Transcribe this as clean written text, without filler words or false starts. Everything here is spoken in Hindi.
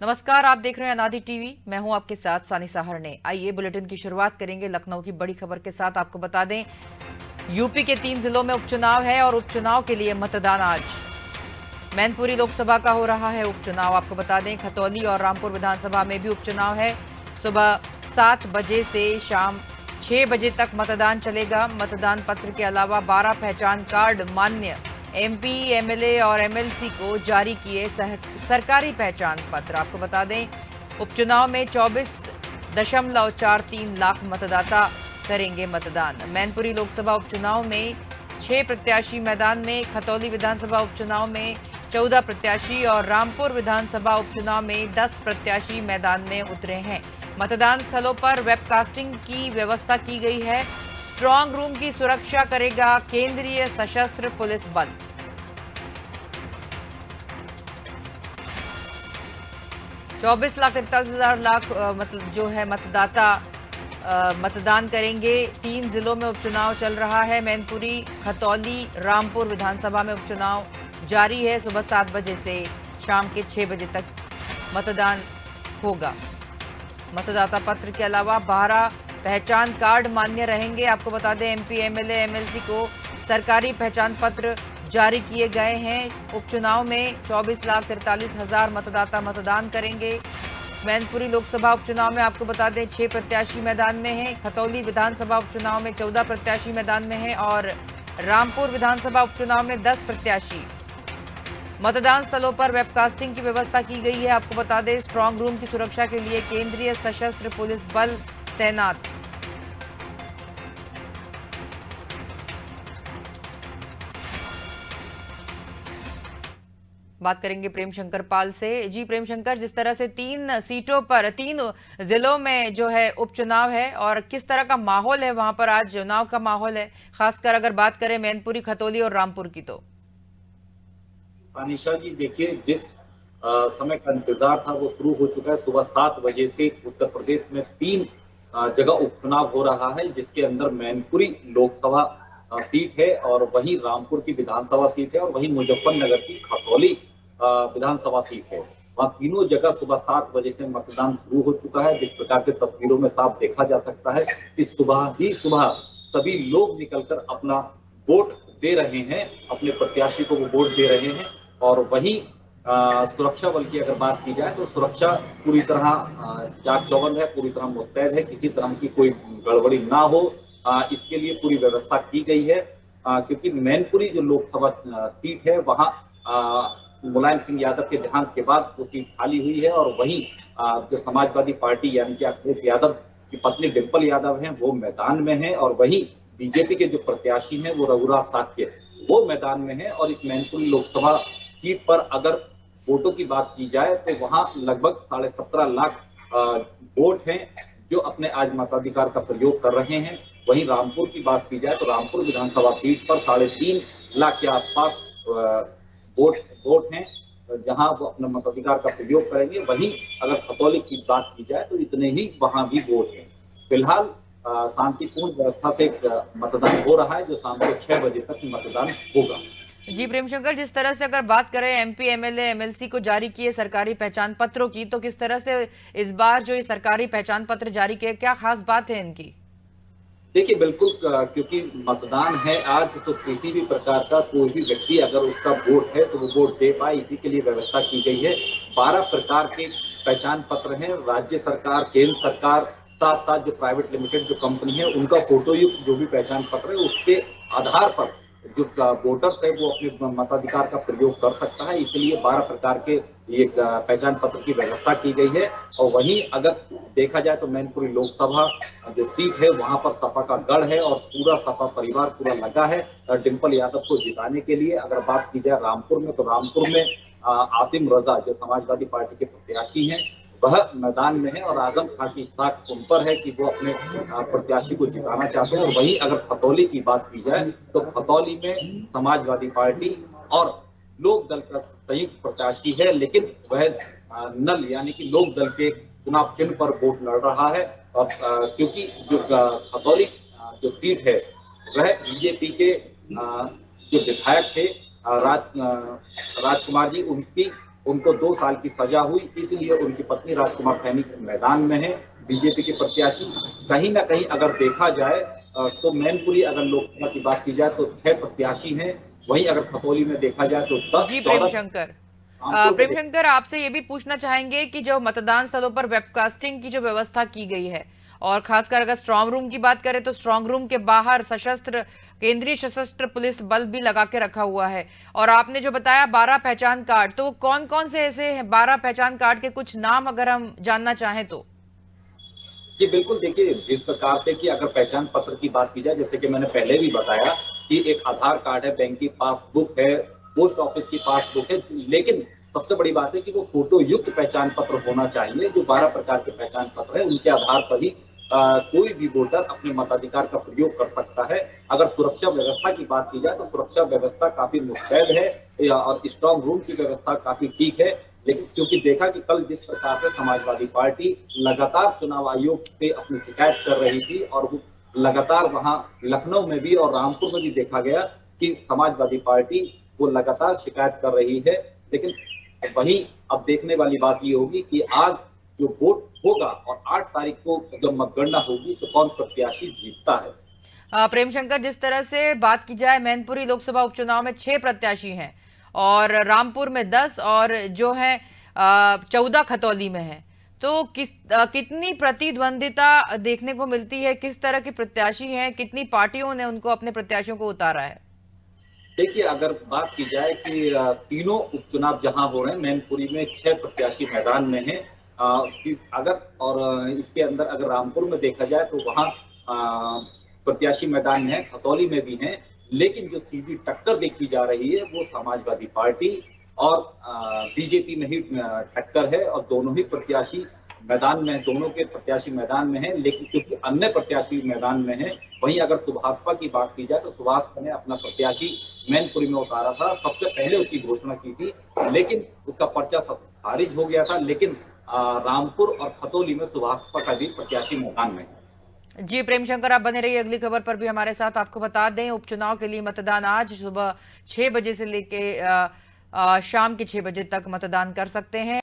नमस्कार, आप देख रहे हैं अनादि टीवी। मैं हूं आपके साथ सानी सहारने। आइए बुलेटिन की शुरुआत करेंगे लखनऊ की बड़ी खबर के साथ। आपको बता दें, यूपी के 3 जिलों में उपचुनाव है और उपचुनाव के लिए मतदान आज। मैनपुरी लोकसभा का हो रहा है उपचुनाव। आपको बता दें, खतौली और रामपुर विधानसभा में भी उपचुनाव है। सुबह 7 बजे से शाम 6 बजे तक मतदान चलेगा। मतदान पत्र के अलावा 12 पहचान कार्ड मान्य एमपी, एमएलए और एमएलसी को जारी किए सरकारी पहचान पत्र। आपको बता दें, उपचुनाव में 24.43 लाख मतदाता करेंगे मतदान। मैनपुरी लोकसभा उपचुनाव में 6 प्रत्याशी मैदान में, खतौली विधानसभा उपचुनाव में 14 प्रत्याशी और रामपुर विधानसभा उपचुनाव में 10 प्रत्याशी मैदान में उतरे हैं। मतदान स्थलों पर वेबकास्टिंग की व्यवस्था की गई है। स्ट्रांग रूम की सुरक्षा करेगा केंद्रीय सशस्त्र पुलिस बल। चौबीस लाख 43,000 मतलब जो है मतदाता मतदान करेंगे। 3 जिलों में उपचुनाव चल रहा है। मैनपुरी, खतौली, रामपुर विधानसभा में उपचुनाव जारी है। सुबह 7 बजे से शाम के 6 बजे तक मतदान होगा। मतदाता पत्र के अलावा 12 पहचान कार्ड मान्य रहेंगे। आपको बता दें, एमपी, एमएलए, एमएलसी को सरकारी पहचान पत्र जारी किए गए हैं। उपचुनाव में 24,43,000 मतदाता मतदान करेंगे। मैनपुरी लोकसभा उपचुनाव में आपको बता दें 6 प्रत्याशी मैदान में हैं। खतौली विधानसभा उपचुनाव में 14 प्रत्याशी मैदान में हैं और रामपुर विधानसभा उपचुनाव में 10 प्रत्याशी। मतदान स्थलों पर वेबकास्टिंग की व्यवस्था की गई है। आपको बता दें, स्ट्रांग रूम की सुरक्षा के लिए केंद्रीय सशस्त्र पुलिस बल तैनात। बात करेंगे प्रेम शंकर पाल से। जी प्रेम शंकर, जिस तरह से 3 सीटों पर 3 जिलों में जो है उपचुनाव है और किस तरह का माहौल है वहां पर, आज चुनाव का माहौल है, खासकर अगर बात करें मैनपुरी, खतौली और रामपुर की तो। अनिशा जी, देखिए, जिस समय का इंतजार था वो शुरू हो चुका है। सुबह 7 बजे से उत्तर प्रदेश में 3 जगह उपचुनाव हो रहा है, जिसके अंदर मैनपुरी लोकसभा सीट है और वहीं रामपुर की विधानसभा सीट है और वहीं मुजफ्फरनगर की खतौली विधानसभा सीट है। वहाँ तीनों जगह सुबह 7 बजे से मतदान शुरू हो चुका है। जिस प्रकार से तस्वीरों में साफ देखा जा सकता है कि सुबह ही सुबह सभी लोग निकलकर अपना वोट दे रहे हैं, अपने प्रत्याशी को वो वोट दे रहे हैं। और वहीं सुरक्षा बल की अगर बात की जाए तो सुरक्षा पूरी तरह चाक चौबंद है, पूरी तरह मुस्तैद है, किसी तरह की कोई गड़बड़ी ना हो इसके लिए पूरी व्यवस्था की गई है। क्योंकि मैनपुरी जो लोकसभा सीट है वहां मुलायम सिंह यादव के देहांत के बाद वो सीट खाली हुई है और वहीं जो समाजवादी पार्टी यानी कि अखिलेश यादव की पत्नी डिंपल यादव हैं वो मैदान में हैं और वहीं बीजेपी के जो प्रत्याशी हैं वो रघुराज साक्य वो मैदान में हैं। और इस मैनपुरी लोकसभा सीट पर अगर वोटों की बात की जाए तो वहां लगभग 17.5 लाख वोट हैं जो अपने आज मताधिकार का प्रयोग कर रहे हैं। वहीं रामपुर की बात की जाए तो रामपुर विधानसभा सीट पर 3.5 लाख के आसपास वोट हैं जहां वो अपने मताधिकार का प्रयोग करेंगे। वहीं अगर खतौली की बात की जाए तो इतने ही वहां भी वोट हैं। फिलहाल शांतिपूर्ण व्यवस्था से मतदान हो रहा है, जो शाम को 6 बजे तक मतदान होगा। जी प्रेम शंकर, जिस तरह से अगर बात करें एमपी, एमएलए, एमएलसी को जारी किए सरकारी पहचान पत्रों की, तो किस तरह से इस बार जो ये सरकारी पहचान पत्र जारी किए, क्या खास बात है इनकी? देखिए, बिल्कुल, क्योंकि मतदान है आज, तो किसी भी प्रकार का कोई भी व्यक्ति अगर उसका वोट है तो वो वोट दे पाए, इसी के लिए व्यवस्था की गई है। 12 प्रकार के पहचान पत्र हैं। राज्य सरकार, केंद्र सरकार, साथ साथ जो प्राइवेट लिमिटेड जो कंपनी है उनका फोटो युक्त जो भी पहचान पत्र है उसके आधार पर जो वोटर्स है वो अपने मताधिकार का प्रयोग कर सकता है। इसलिए 12 प्रकार के ये पहचान पत्र की व्यवस्था की गई है। और वहीं अगर देखा जाए तो मैनपुरी लोकसभा जो सीट है वहां पर सपा का गढ़ है और पूरा सपा परिवार पूरा लगा है डिंपल यादव को जिताने के लिए। अगर बात की जाए रामपुर में, तो रामपुर में आसिम रजा जो समाजवादी पार्टी के प्रत्याशी हैं वह मैदान में है और आजम खां की साख उन पर है कि वो अपने प्रत्याशी को जिताना चाहते हैं। और वहीं अगर खतौली की बात की जाए तो खतौली में समाजवादी पार्टी और लोक दल का संयुक्त प्रत्याशी है, लेकिन वह नल यानी कि लोक दल के चुनाव चिन्ह पर वोट लड़ रहा है। और क्योंकि जो खतौली जो सीट है वह बीजेपी के जो विधायक थे राजकुमार जी, उनकी उनको 2 साल की सजा हुई, इसलिए उनकी पत्नी राजकुमार सैनी मैदान में है, बीजेपी के प्रत्याशी। कहीं न कहीं अगर देखा जाए तो मैनपुरी अगर लोकसभा की बात की जाए तो 6 प्रत्याशी हैं, वहीं अगर खतौली में देखा जाए तो जी 10-14 प्रेमशंकर, रामपुर में प्रेमशंकर आपसे ये भी पूछना चाहेंगे कि जो मतदान स्थलों पर वेबकास्टिंग की जो व्यवस्था की गई है और खासकर अगर स्ट्रांग रूम की बात करें तो स्ट्रांग रूम के बाहर सशस्त्र केंद्रीय सशस्त्र पुलिस बल भी लगा के रखा हुआ है और आपने जो बताया 12 पहचान कार्ड, तो कौन कौन से ऐसे हैं 12 पहचान कार्ड के कुछ नाम अगर हम जानना चाहें तो? जी बिल्कुल, देखिए जिस प्रकार से कि अगर पहचान पत्र की बात की जाए, जैसे कि मैंने पहले भी बताया कि एक आधार कार्ड है, बैंक की पासबुक है, पोस्ट ऑफिस की पासबुक है, लेकिन सबसे बड़ी बात है कि वो फोटो युक्त पहचान पत्र होना चाहिए। जो 12 प्रकार के पहचान पत्र है उनके आधार पर ही कोई भी वोटर अपने मताधिकार का प्रयोग कर सकता है। अगर सुरक्षा व्यवस्था की बात की जाए तो सुरक्षा व्यवस्था काफी मुस्तैद है और स्ट्रांग रूम की व्यवस्था काफी ठीक है। लेकिन क्योंकि देखा कि कल जिस प्रकार से समाजवादी पार्टी लगातार चुनाव आयोग से अपनी शिकायत कर रही थी और वो लगातार वहां लखनऊ में भी और रामपुर में भी देखा गया कि समाजवादी पार्टी वो लगातार शिकायत कर रही है। लेकिन वहीं अब देखने वाली बात ये होगी कि आज जो वोट होगा और 8 तारीख को जब मतगणना होगी तो कौन प्रत्याशी जीतता है। प्रेमशंकर, जिस तरह से बात की जाए मैनपुरी लोकसभा उपचुनाव में 6 प्रत्याशी हैं और रामपुर में 10 और जो है 14 खतौली में है, तो कितनी प्रतिद्वंदिता देखने को मिलती है? किस तरह के प्रत्याशी हैं? कितनी पार्टियों ने उनको अपने प्रत्याशियों को उतारा है? देखिए, अगर बात की जाए कि तीनों उपचुनाव जहां हो रहे हैं, मैनपुरी में 6 प्रत्याशी मैदान में हैं। कि अगर और इसके अंदर अगर रामपुर में देखा जाए तो वहां प्रत्याशी मैदान में है, खतौली में भी हैं, लेकिन जो सीधी टक्कर देखी जा रही है वो समाजवादी पार्टी और बीजेपी में ही टक्कर है और दोनों ही प्रत्याशी मैदान में, दोनों के प्रत्याशी मैदान में हैं। लेकिन क्योंकि अन्य प्रत्याशी मैदान में हैं, वहीं अगर सुभाषपा की बात की जाए तो सुभाषपा ने अपना प्रत्याशी मैनपुरी में उतारा था, सबसे पहले उसकी घोषणा की थी, लेकिन उसका पर्चा सब खारिज हो गया था। लेकिन रामपुर और खतौली में सुभाषपा का भी प्रत्याशी मैदान में है। जी प्रेमशंकर, आप बने रहिए अगली खबर पर भी हमारे साथ। आपको बता दें उपचुनाव के लिए मतदान आज सुबह 6 बजे से लेके शाम के 6 बजे तक मतदान कर सकते हैं।